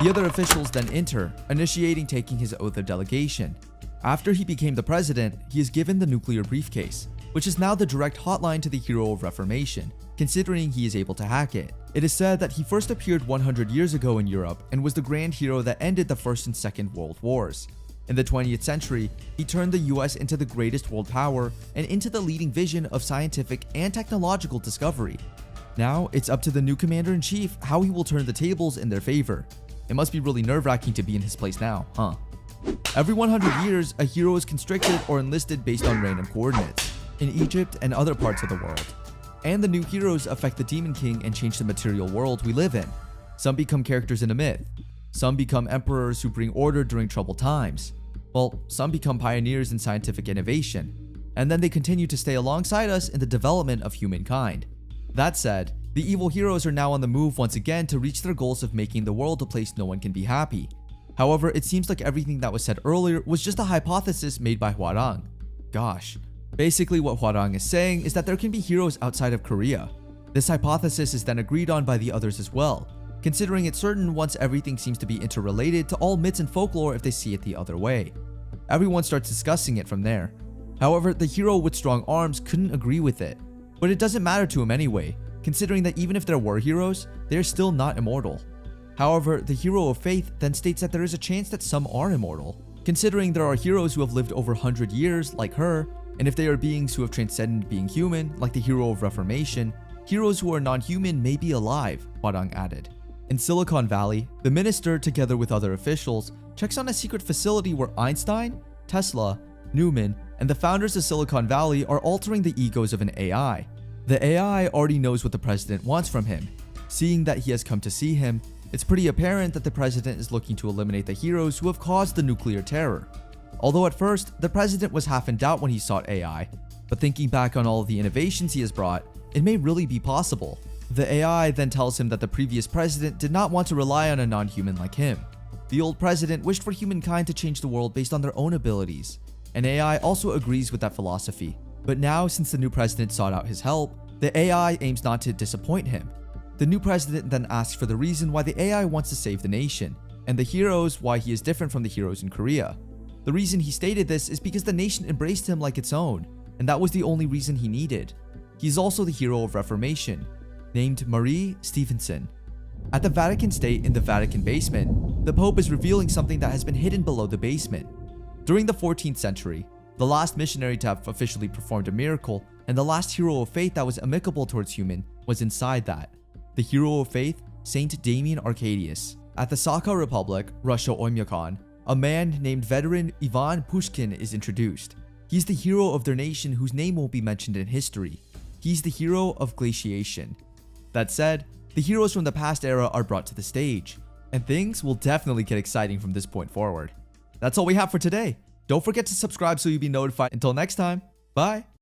The other officials then enter, initiating taking his oath of delegation. After he became the president, he is given the nuclear briefcase, which is now the direct hotline to the hero of Reformation, considering he is able to hack it. It is said that he first appeared 100 years ago in Europe and was the grand hero that ended the First and Second World Wars. In the 20th century, he turned the US into the greatest world power and into the leading vision of scientific and technological discovery. Now, it's up to the new commander-in-chief how he will turn the tables in their favor. It must be really nerve-wracking to be in his place now, huh? Every 100 years, a hero is constricted or enlisted based on random coordinates, in Egypt and other parts of the world. And the new heroes affect the Demon King and change the material world we live in. Some become characters in a myth. Some become emperors who bring order during troubled times. Well, some become pioneers in scientific innovation. And then they continue to stay alongside us in the development of humankind. That said, the evil heroes are now on the move once again to reach their goals of making the world a place no one can be happy. However, it seems like everything that was said earlier was just a hypothesis made by Hwarang. Gosh. Basically, what Hwarang is saying is that there can be heroes outside of Korea. This hypothesis is then agreed on by the others as well, considering it's certain once everything seems to be interrelated to all myths and folklore if they see it the other way. Everyone starts discussing it from there. However, the hero with strong arms couldn't agree with it. But it doesn't matter to him anyway, considering that even if there were heroes, they are still not immortal. However, the hero of faith then states that there is a chance that some are immortal, considering there are heroes who have lived over 100 years, like her, and if they are beings who have transcended being human, like the hero of Reformation, heroes who are non-human may be alive, Hwarang added. In Silicon Valley, the minister, together with other officials, checks on a secret facility where Einstein, Tesla, Newman, and the founders of Silicon Valley are altering the egos of an AI. The AI already knows what the president wants from him. Seeing that he has come to see him, it's pretty apparent that the president is looking to eliminate the heroes who have caused the nuclear terror. Although at first, the president was half in doubt when he sought AI, but thinking back on all of the innovations he has brought, it may really be possible. The AI then tells him that the previous president did not want to rely on a non-human like him. The old president wished for humankind to change the world based on their own abilities, and AI also agrees with that philosophy. But now, since the new president sought out his help, the AI aims not to disappoint him. The new president then asks for the reason why the AI wants to save the nation, and the heroes why he is different from the heroes in Korea. The reason he stated this is because the nation embraced him like its own, and that was the only reason he needed. He is also the hero of Reformation, named Marie Stephenson. At the Vatican State in the Vatican basement, the Pope is revealing something that has been hidden below the basement. During the 14th century, the last missionary to have officially performed a miracle and the last hero of faith that was amicable towards human was inside that. The hero of faith, Saint Damien Arcadius. At the Sakha Republic, Russia Oymyakon, a man named veteran Ivan Pushkin is introduced. He's the hero of their nation whose name won't be mentioned in history. He's the hero of glaciation. That said, the heroes from the past era are brought to the stage, and things will definitely get exciting from this point forward. That's all we have for today. Don't forget to subscribe so you'll be notified. Until next time, bye!